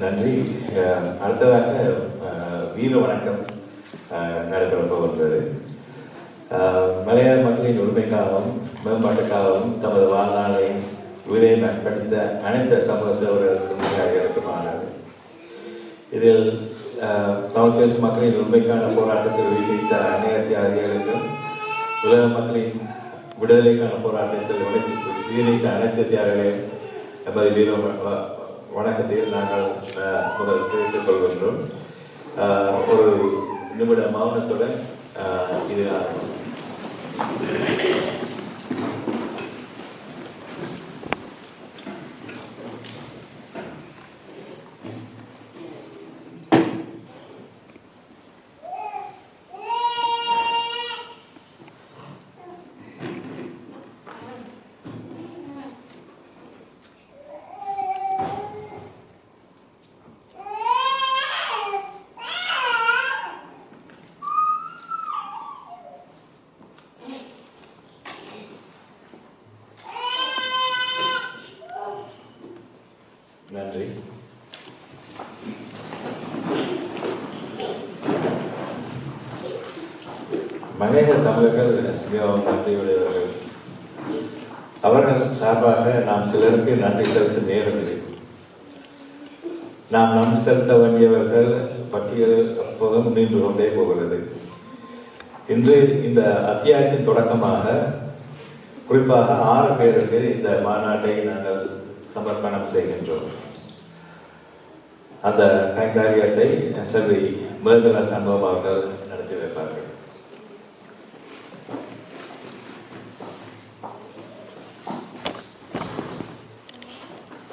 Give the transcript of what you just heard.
நன்றி. அடுத்ததாக வீர வணக்கம் நடைபெற போகின்றது. மலையாள மக்களின் உரிமைக்காகவும் மேம்பாட்டுக்காகவும் தமது வாழ்நாளை விதைப்படுத்த அனைத்து சமூக சேவர்களுக்கும் இருக்குமானது. இதில் தமிழ் தேச மக்களின் உரிமைக்கான போராட்டத்தில் விடுவித்த அநேக தியாகிகளுக்கும் உலக மக்களின் விடுதலைக்கான போராட்டத்தில் உயிரிழந்த அனைத்து தியாகிகளையும் நமது வீர வணக்கத்தில் நாங்கள் முதல் தெரிவித்துக் கொள்கின்றோம். ஒரு நிமிட மௌனத்துடன் இது நன்றி. மலையக தமிழர்கள் மிகவும் நன்றியுடையவர்கள். அவர்கள் சார்பாக நாம் சிலருக்கு நன்றி செலுத்த நேரமில்லை. நாம் நன்றி செலுத்த வேண்டியவர்கள் பட்டியல் எப்போதும் நின்று கொண்டே போகிறது. இன்று இந்த அத்தியாயத்தின் தொடக்கமாக குறிப்பாக 6 பேருக்கு இந்த மாநாட்டை நாங்கள் சமர்ப்பணம் செய்கின்றோம். அந்த கைகாரியத்தை செல்வி மேகலா சம்பவம் அவர்கள்